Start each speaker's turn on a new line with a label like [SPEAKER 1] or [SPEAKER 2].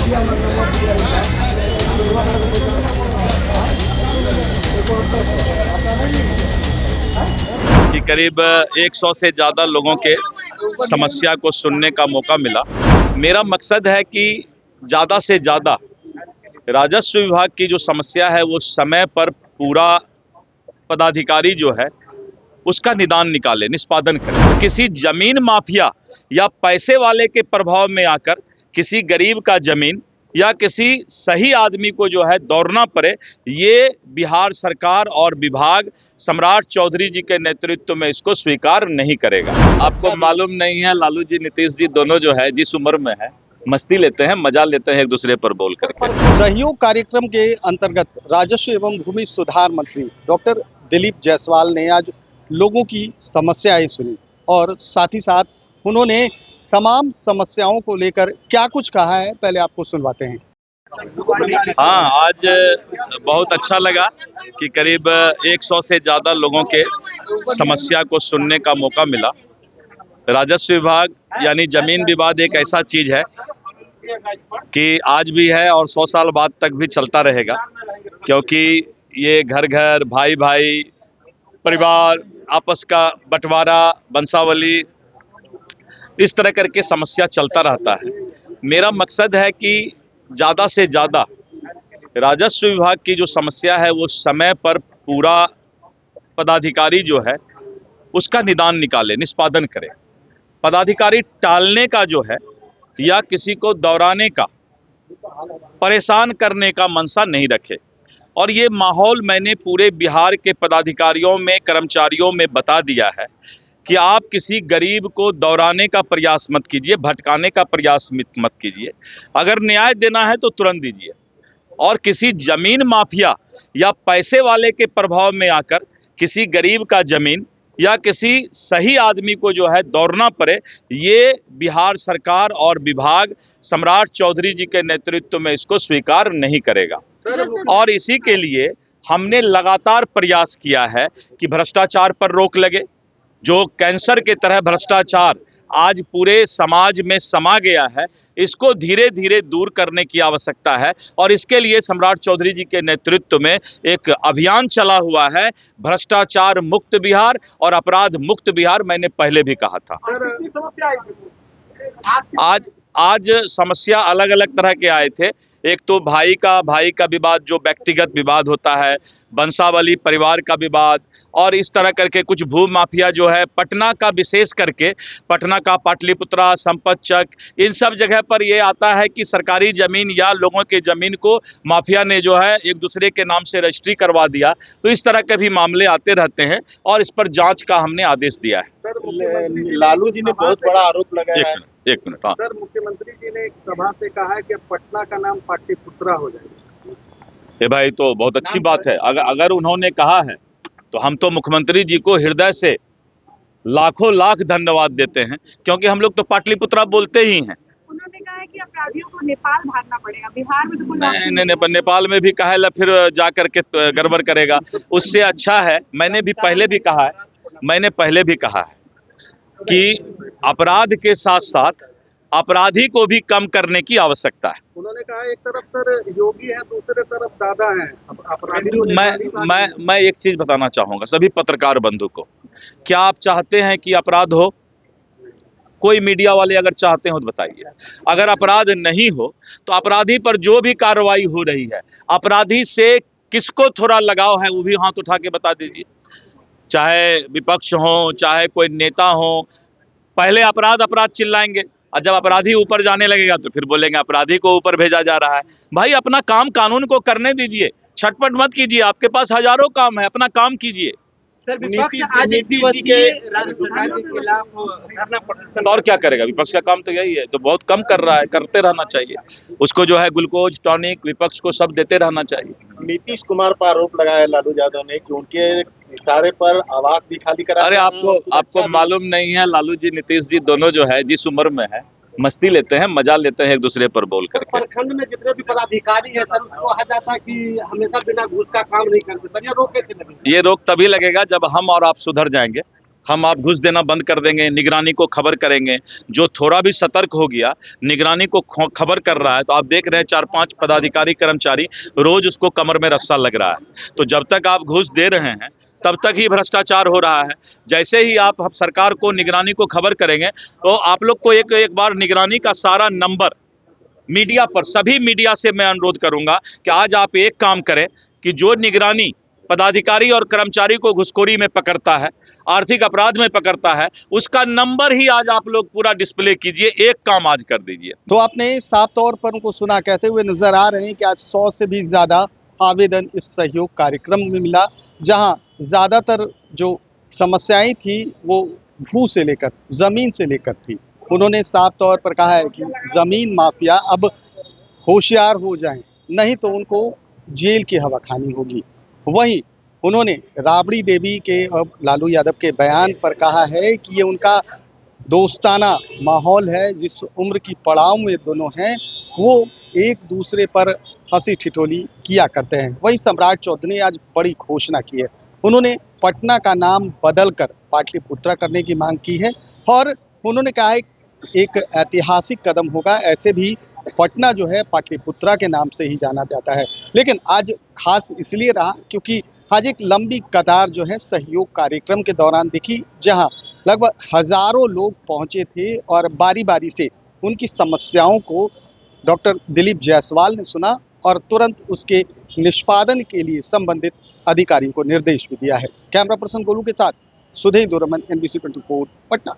[SPEAKER 1] कि करीब 100 से ज़्यादा लोगों के समस्या को सुनने का मौका मिला। मेरा मकसद है कि ज़्यादा से ज़्यादा राजस्व विभाग की जो समस्या है वो समय पर पूरा पदाधिकारी जो है उसका निदान निकाले, निष्पादन करे। किसी जमीन माफिया या पैसे वाले के प्रभाव में आकर किसी गरीब का जमीन या किसी सही आदमी को जो है दौड़ना पड़े, ये बिहार सरकार और विभाग सम्राट चौधरी जी के नेतृत्व में इसको स्वीकार नहीं करेगा। आपको मालूम नहीं है, लालू जी नीतीश जी दोनों जो है जिस उम्र में है मस्ती लेते हैं, मजा लेते हैं एक दूसरे पर बोल करके।
[SPEAKER 2] सहयोग कार्यक्रम के अंतर्गत राजस्व एवं भूमि सुधार मंत्री डॉक्टर दिलीप जायसवाल ने आज लोगों की समस्याएं सुनी और साथ ही साथ उन्होंने तमाम समस्याओं को लेकर क्या कुछ कहा है, पहले आपको सुनवाते हैं।
[SPEAKER 1] हाँ, आज बहुत अच्छा लगा कि करीब 100 से ज़्यादा लोगों के समस्या को सुनने का मौका मिला। राजस्व विभाग यानी जमीन विवाद एक ऐसा चीज है कि आज भी है और 100 साल बाद तक भी चलता रहेगा, क्योंकि ये घर घर, भाई भाई, परिवार, आपस का बंटवारा, वंशावली, इस तरह करके समस्या चलता रहता है। मेरा मकसद है कि ज़्यादा से ज़्यादा राजस्व विभाग की जो समस्या है वो समय पर पूरा पदाधिकारी जो है उसका निदान निकाले, निष्पादन करे। पदाधिकारी टालने का जो है या किसी को दौड़ाने का, परेशान करने का मनसा नहीं रखे। और ये माहौल मैंने पूरे बिहार के पदाधिकारियों में, कर्मचारियों में बता दिया है कि आप किसी गरीब को दौड़ाने का प्रयास मत कीजिए, भटकाने का प्रयास मत कीजिए। अगर न्याय देना है तो तुरंत दीजिए। और किसी जमीन माफिया या पैसे वाले के प्रभाव में आकर किसी गरीब का जमीन या किसी सही आदमी को जो है दौड़ना पड़े, ये बिहार सरकार और विभाग सम्राट चौधरी जी के नेतृत्व में इसको स्वीकार नहीं करेगा। और इसी के लिए हमने लगातार प्रयास किया है कि भ्रष्टाचार पर रोक लगे। जो कैंसर के तरह भ्रष्टाचार आज पूरे समाज में समा गया है, इसको धीरे धीरे दूर करने की आवश्यकता है। और इसके लिए सम्राट चौधरी जी के नेतृत्व में एक अभियान चला हुआ है, भ्रष्टाचार मुक्त बिहार और अपराध मुक्त बिहार। मैंने पहले भी कहा था। आज समस्या अलग अलग तरह के आए थे। एक तो भाई का विवाद, जो व्यक्तिगत विवाद होता है, वंशावली, परिवार का विवाद, और इस तरह करके कुछ भू माफिया जो है पटना का, विशेष करके पटना का पाटलिपुत्रा, संपतचक, इन सब जगह पर ये आता है कि सरकारी जमीन या लोगों के जमीन को माफिया ने जो है एक दूसरे के नाम से रजिस्ट्री करवा दिया। तो इस तरह के भी मामले आते रहते हैं और इस पर जांच का हमने आदेश दिया है।
[SPEAKER 3] लालू जी ने बहुत बड़ा आरोप लगाया है।
[SPEAKER 1] एक मिनट। हाँ
[SPEAKER 3] सर, मुख्यमंत्री जी ने एक सभा से कहा है कि पटना का नाम पाटलिपुत्रा हो जाएगा।
[SPEAKER 1] ये भाई तो बहुत अच्छी बात है। अगर उन्होंने कहा है तो हम तो मुख्यमंत्री जी को हृदय से लाखों लाख धन्यवाद देते हैं, क्योंकि हम लोग तो पाटलिपुत्रा बोलते ही हैं।
[SPEAKER 4] उन्होंने कहा है कि अपराधियों को नेपाल भागना पड़ेगा, बिहार में तो
[SPEAKER 1] नहीं, नेपाल में भी कहा है, फिर जा करके गड़बड़ करेगा। उससे अच्छा है, मैंने पहले भी कहा है कि अपराध के साथ साथ अपराधी को भी कम करने की आवश्यकता है।
[SPEAKER 3] उन्होंने कहा एक तरफ सर योगी है, दूसरे तरफ दादा है अपराधी।
[SPEAKER 1] मैं एक चीज बताना चाहूंगा सभी पत्रकार बंधु को, क्या आप चाहते हैं कि अपराध हो? कोई मीडिया वाले अगर चाहते हो तो बताइए। अगर अपराध नहीं हो तो अपराधी पर जो भी कार्रवाई हो रही है, अपराधी से किसको थोड़ा लगाव है वो भी हाथ उठा के बता दीजिए। चाहे विपक्ष हो, चाहे कोई नेता हो, पहले अपराध चिल्लाएंगे और जब अपराधी ऊपर जाने लगेगा तो फिर बोलेंगे अपराधी को ऊपर भेजा जा रहा है। भाई अपना काम कानून को करने दीजिए, छटपट मत कीजिए। आपके पास हजारों काम है, अपना काम कीजिए। और क्या करेगा? विपक्ष का काम तो यही है, तो बहुत कम कर रहा है, करते रहना चाहिए। उसको जो है ग्लूकोज, टॉनिक, विपक्ष को सब देते रहना चाहिए।
[SPEAKER 3] नीतीश कुमार पर आरोप लगाया लालू यादव ने कि उनके इशारे पर आवास भी खाली करा।
[SPEAKER 1] अरे आपको मालूम नहीं है, लालू जी नीतीश जी दोनों जो है जिस उम्र में है मस्ती लेते हैं, मजा लेते हैं एक दूसरे पर बोल करके।
[SPEAKER 3] प्रखंड में जितने भी पदाधिकारी है सर, उसको कहा जाता है कि हमेशा बिना घूस का काम नहीं करते। सर, ये रोक कैसे लगेगा?
[SPEAKER 1] ये रोक तभी लगेगा जब हम और आप सुधर जाएंगे। हम आप घुस देना बंद कर देंगे, निगरानी को खबर करेंगे। जो थोड़ा भी सतर्क हो गया, निगरानी को खबर कर रहा है, तो आप देख रहे हैं 4-5 पदाधिकारी कर्मचारी रोज उसको कमर में रस्सा लग रहा है। तो जब तक आप घुस दे रहे हैं तब तक ही भ्रष्टाचार हो रहा है। जैसे ही आप सरकार को, निगरानी को खबर करेंगे, तो आप लोग को एक बार निगरानी का सारा नंबर मीडिया पर, सभी मीडिया से मैं अनुरोध करूंगा कि आज आप एक काम करें कि जो निगरानी पदाधिकारी और कर्मचारी को घुसखोरी में पकड़ता है, आर्थिक अपराध में पकड़ता है, उसका नंबर ही आज आप लोग पूरा डिस्प्ले कीजिए। एक काम आज कर दीजिए।
[SPEAKER 2] तो आपने साफ तौर पर उनको सुना कहते हुए नजर आ रहे हैं कि आज 100 से भी ज्यादा आवेदन इस सहयोग कार्यक्रम में मिला, जहां ज्यादातर जो समस्याएं थी वो भू से लेकर, जमीन से लेकर थी। उन्होंने साफ तौर पर कहा है कि जमीन माफिया अब होशियार हो जाएं, नहीं तो उनको जेल की हवा खानी होगी। वहीं उन्होंने राबड़ी देवी के और लालू यादव के बयान पर कहा है कि ये उनका दोस्ताना माहौल है। जिस उम्र की पड़ाव में दोनों हैं, वो एक दूसरे पर हंसी ठिठोली किया करते हैं। वहीं सम्राट चौधरी ने आज बड़ी घोषणा की है। उन्होंने पटना का नाम बदलकर पाटलिपुत्रा करने की मांग की है और उन्होंने कहा है एक ऐतिहासिक कदम होगा। ऐसे भी पटना जो है पाटलिपुत्रा के नाम से ही जाना जाता है। लेकिन आज खास इसलिए रहा क्योंकि आज एक लंबी कतार जो है सहयोग कार्यक्रम के दौरान दिखी, जहां लगभग हजारों लोग पहुंचे थे और बारी बारी से उनकी समस्याओं को डॉक्टर दिलीप जायसवाल ने सुना और तुरंत उसके निष्पादन के लिए संबंधित अधिकारियों को निर्देश भी दिया है। कैमरा पर्सन गोलू के साथ सुधीर दोरमन, NBC 24 पटना।